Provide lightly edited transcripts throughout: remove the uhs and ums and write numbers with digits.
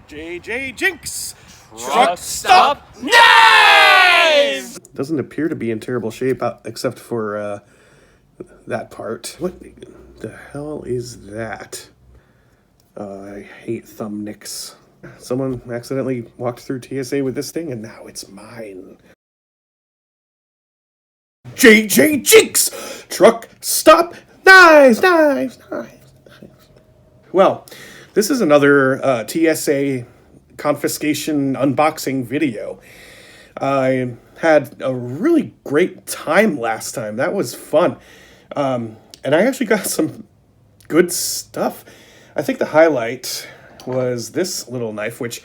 JJJinks! Truck stop knives! Doesn't appear to be in terrible shape, except for that part. What the hell is that? I hate thumb nicks. Someone accidentally walked through TSA with this thing, and now it's mine. JJJinks! Truck stop knives! Well, this is another TSA confiscation unboxing video. I had a really great time last time. That was fun. And I actually got some good stuff. I think the highlight was this little knife, which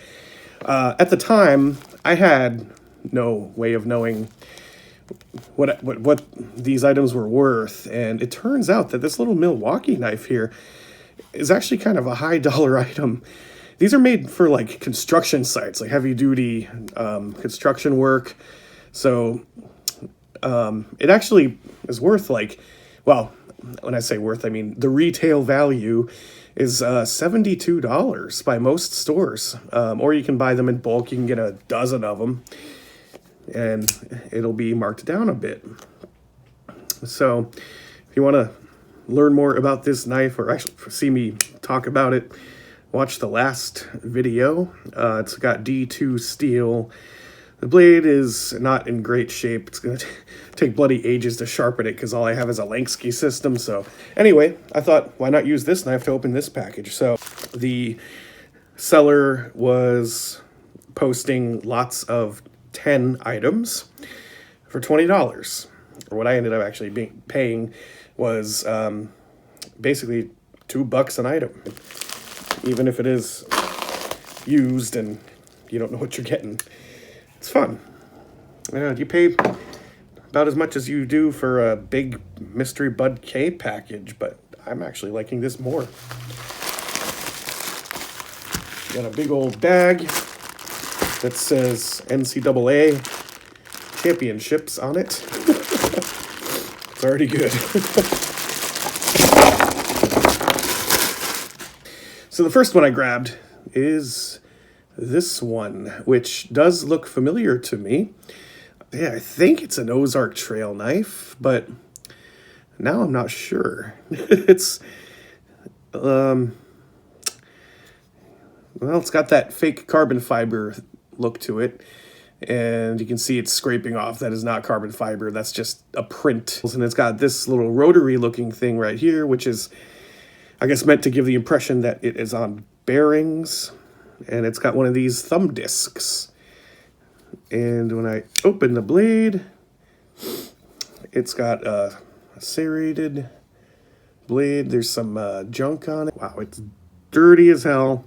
at the time I had no way of knowing what these items were worth. And it turns out that this little Milwaukee knife here is actually kind of a high dollar item. These are made for like construction sites, like heavy duty construction work. So it actually is worth like, well, when I say worth, I mean the retail value is $72 by most stores. Or you can buy them in bulk. You can get a dozen of them and it'll be marked down a bit. So if you want to learn more about this knife, or actually see me talk about it, watch the last video. It's got D2 steel. The blade is not in great shape. It's going to take bloody ages to sharpen it because all I have is a Lansky system. So anyway, I thought, why not use this knife to open this package? So the seller was posting lots of 10 items for $20. Or what I ended up actually paying was basically $2 an item. Even if it is used and you don't know what you're getting, it's fun. You pay about as much as you do for a big Mystery Bud K package, but I'm actually liking this more. Got a big old bag that says NCAA championships on it. It's already good. So the first one I grabbed is this one, which does look familiar to me. Yeah, I think it's an Ozark Trail knife, but now I'm not sure. It's, well, it's got that fake carbon fiber look to it. And you can see it's scraping off. That is not carbon fiber. That's just a print. And it's got this little rotary looking thing right here, which is, I guess, meant to give the impression that it is on bearings. And it's got one of these thumb discs. And when I open the blade, it's got a serrated blade. There's some junk on it. Wow, it's dirty as hell.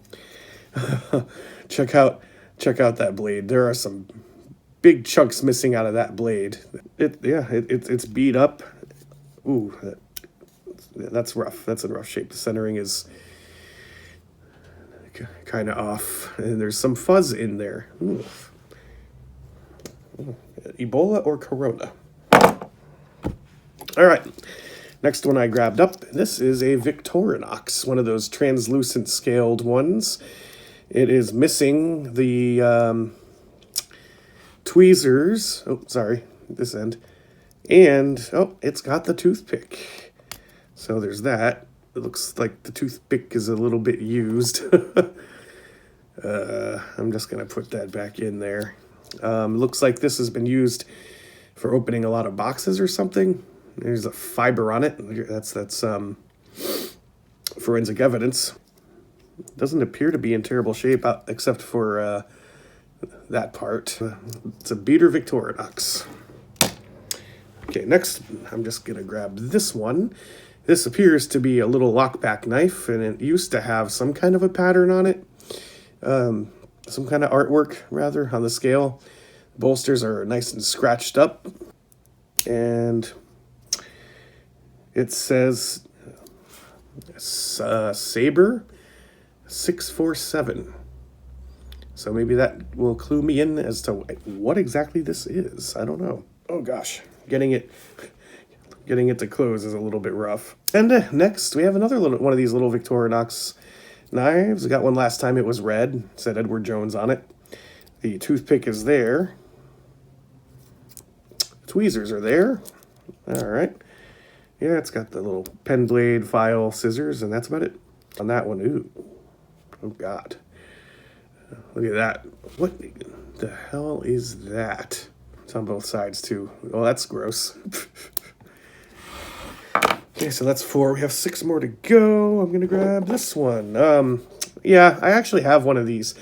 Check out that blade. There are some big chunks missing out of that blade. It's beat up. Ooh, that's rough. That's in rough shape. The centering is kind of off, and there's some fuzz in there. Ooh. Ebola or Corona. All right, next one I grabbed up. This is a Victorinox, one of those translucent scaled ones. It is missing the tweezers. Oh, sorry, this end. And, oh, it's got the toothpick. So there's that. It looks like the toothpick is a little bit used. I'm just going to put that back in there. Looks like this has been used for opening a lot of boxes or something. There's a fiber on it. That's forensic evidence. Doesn't appear to be in terrible shape, except for that part. It's a beater Victorinox. Okay, next I'm just going to grab this one. This appears to be a little lockback knife, and it used to have some kind of a pattern on it. Some kind of artwork, rather, on the scale. The bolsters are nice and scratched up. And it says Saber 647. So maybe that will clue me in as to what exactly this is. I don't know. Oh gosh, getting it to close is a little bit rough. And next we have another one of these little Victorinox knives. I got one last time. It was red. It said Edward Jones on it. The toothpick is there. Tweezers are there. All right. Yeah, it's got the little pen blade, file, scissors, and that's about it. On that one, ooh. Oh, God. Look at that. What the hell is that? It's on both sides, too. Oh, that's gross. Okay, so that's 4. We have 6 more to go. I'm going to grab this one. Yeah, I actually have one of these.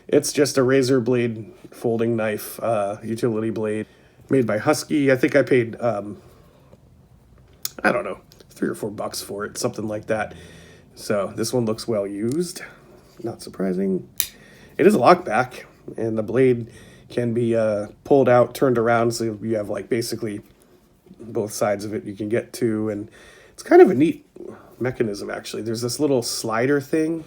It's just a razor blade folding knife, utility blade, made by Husky. I think I paid, I don't know, $3 or $4 for it, something like that. So this one looks well used. Not surprising. It is a lockback, and the blade can be pulled out, turned around, so you have like basically both sides of it you can get to, and it's kind of a neat mechanism actually. There's this little slider thing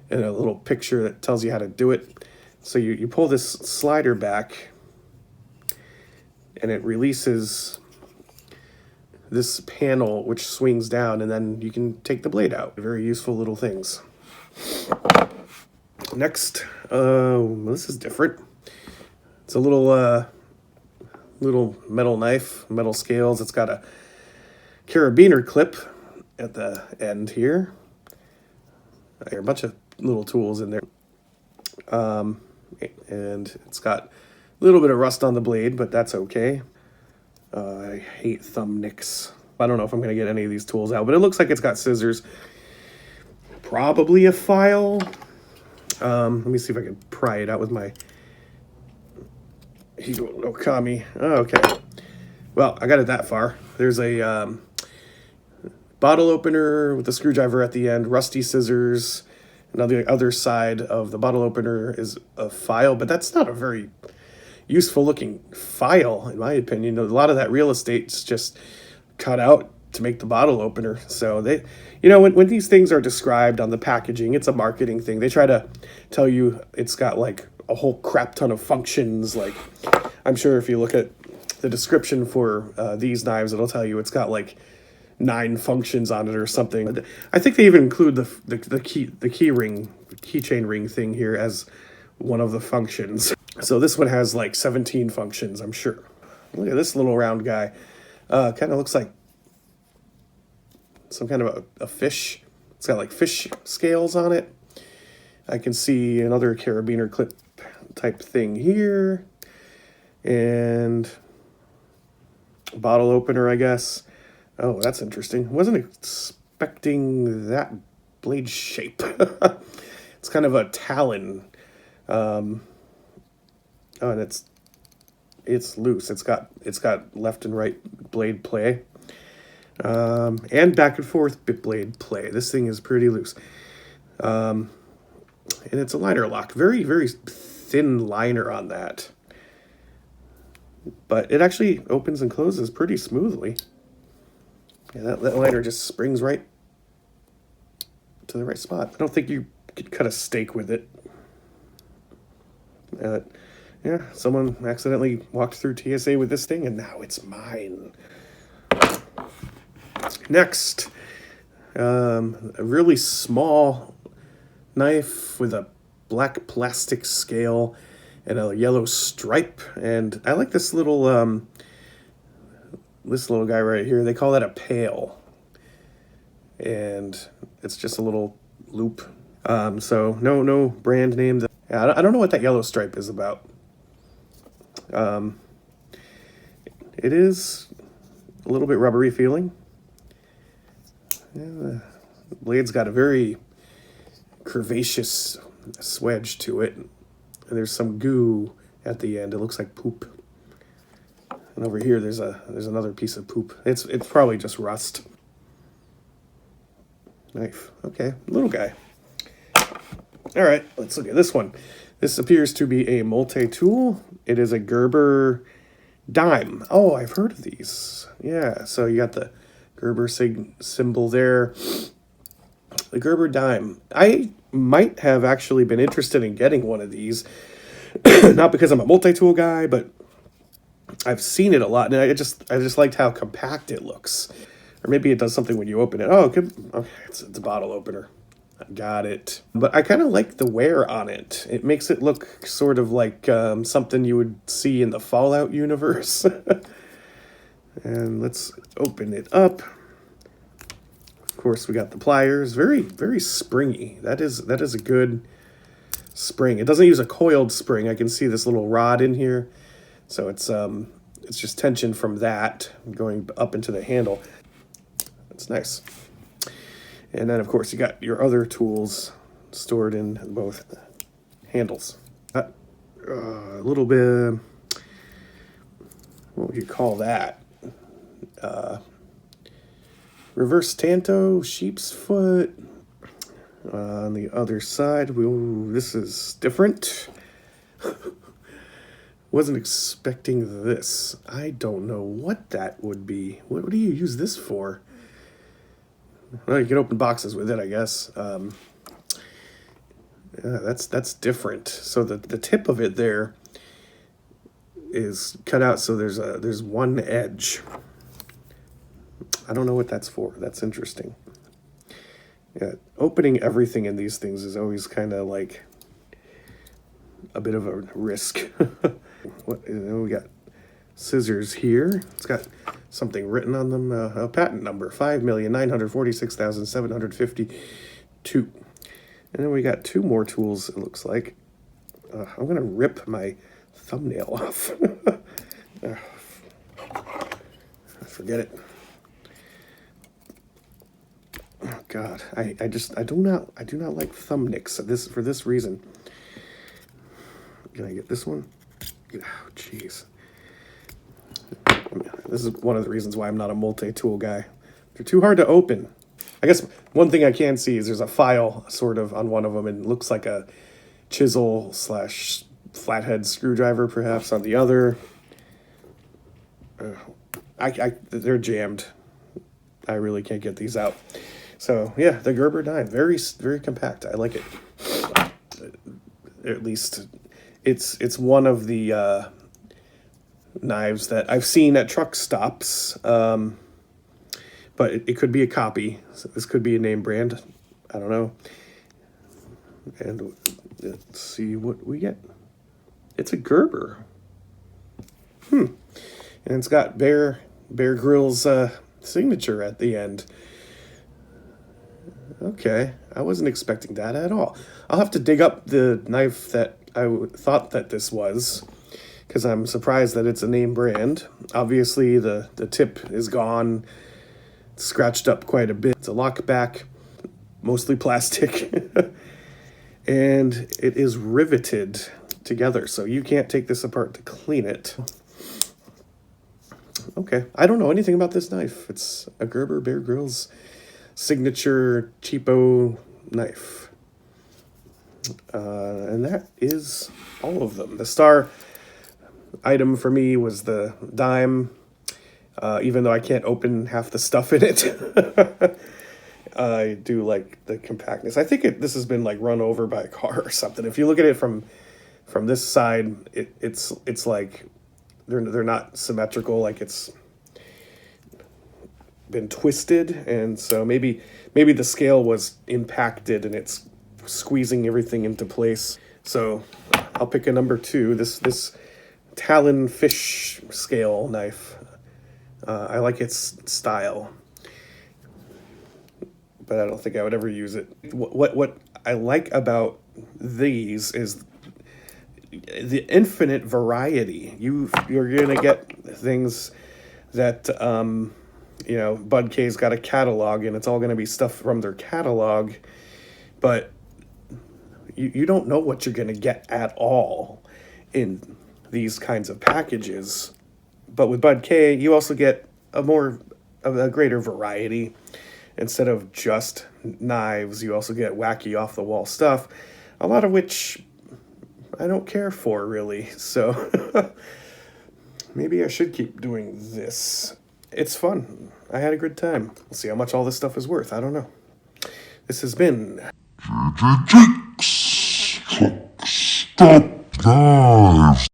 and a little picture that tells you how to do it. So you pull this slider back and it releases this panel which swings down, and then you can take the blade out. Very useful little things. Next, this is different. It's a little metal knife, metal scales. It's got a carabiner clip at the end here. There are a bunch of little tools in there. And it's got a little bit of rust on the blade, but that's okay. I hate thumb nicks. I don't know if I'm going to get any of these tools out, but it looks like it's got scissors. Probably a file. Let me see if I can pry it out with my Higo no Kami. Oh, okay. Well, I got it that far. There's a bottle opener with a screwdriver at the end, rusty scissors. And on the other side of the bottle opener is a file, but that's not a very useful looking file, in my opinion. A lot of that real estate's just cut out to make the bottle opener. So they, when these things are described on the packaging, it's a marketing thing. They try to tell you it's got like a whole crap ton of functions. Like, I'm sure if you look at the description for these knives, it'll tell you it's got like 9 functions on it or something. I think they even include the keychain ring thing here as one of the functions. So this one has like 17 functions, I'm sure. Look at this little round guy. Kind of looks like some kind of a fish. It's got like fish scales on it. I can see another carabiner clip type thing here. And a bottle opener, I guess. Oh, that's interesting. Wasn't expecting that blade shape. It's kind of a talon. Oh, and it's loose. It's got left and right blade play. And back and forth bit blade play. This thing is pretty loose. And it's a liner lock. Very, very thin liner on that. But it actually opens and closes pretty smoothly. Yeah, that liner just springs right to the right spot. I don't think you could cut a steak with it. Yeah, someone accidentally walked through TSA with this thing, and now it's mine. Next, a really small knife with a black plastic scale and a yellow stripe. And I like this little guy right here. They call that a pail. And it's just a little loop. So no brand name. Yeah, I don't know what that yellow stripe is about. It is a little bit rubbery feeling. Yeah, the blade's got a very curvaceous swedge to it. And there's some goo at the end. It looks like poop. And over here, there's another piece of poop. It's probably just rust. Knife. Okay, little guy. All right, let's look at this one. This appears to be a multi-tool. It is a Gerber Dime. Oh, I've heard of these. Yeah, so you got the Gerber symbol there. The Gerber Dime. I might have actually been interested in getting one of these. Not because I'm a multi-tool guy, but I've seen it a lot, and I just liked how compact it looks. Or maybe it does something when you open it. Oh, okay, it's a bottle opener. Got it. But I kind of like the wear on it. It makes it look sort of like something you would see in the Fallout universe. And let's open it up. Of course, we got the pliers. Very, very springy. That is a good spring. It doesn't use a coiled spring. I can see this little rod in here. So it's just tension from that going up into the handle. That's nice. And then, of course, you got your other tools stored in both handles. A little bit, what would you call that? Reverse tanto, sheep's foot. On the other side, this is different. Wasn't expecting this. I don't know what that would be. What do you use this for? Well, you can open boxes with it, I guess. Yeah, that's different. So the tip of it there is cut out, so there's one edge. I don't know what that's for. That's interesting. Yeah, opening everything in these things is always kind of like a bit of a risk. We got scissors here. It's got something written on them. A patent number, 5,946,752. And then we got two more tools, it looks like. I'm going to rip my thumbnail off. Forget it. Oh God, I do not like thumbnicks for this reason. Can I get this one? Oh, jeez. This is one of the reasons why I'm not a multi-tool guy. They're too hard to open. I guess one thing I can see is there's a file sort of on one of them, and it looks like a chisel / flathead screwdriver perhaps on the other. They're jammed. I really can't get these out. So yeah, the Gerber Dime, very, very compact. I like it. At least it's one of the knives that I've seen at truck stops, but it could be a copy. So this could be a name brand. I don't know. And let's see what we get. It's a Gerber. And it's got Bear Grylls signature at the end. Okay, I wasn't expecting that at all. I'll have to dig up the knife that I thought that this was, because I'm surprised that it's a name brand. Obviously, the tip is gone, scratched up quite a bit. It's a lockback, mostly plastic, and it is riveted together, so you can't take this apart to clean it. Okay, I don't know anything about this knife. It's a Gerber Bear Grylls signature cheapo knife. And that is all of them. The star item for me was the dime, even though I can't open half the stuff in it. I do like the compactness. I think this has been like run over by a car or something. If you look at it from this side, it's like they're not symmetrical, like it's been twisted, and so maybe the scale was impacted and it's squeezing everything into place. So I'll pick a number 2. This Talon fish scale knife. I like its style, but I don't think I would ever use it. What I like about these is the infinite variety. You're gonna get things that Bud K's got a catalog, and it's all gonna be stuff from their catalog, but you don't know what you're gonna get at all in these kinds of packages. But with Bud K, you also get a greater variety. Instead of just knives, you also get wacky off the wall stuff, a lot of which I don't care for, really. So maybe I should keep doing this. It's fun. I had a good time. We'll see how much all this stuff is worth. I don't know. This has been JJJinks. Stop knives.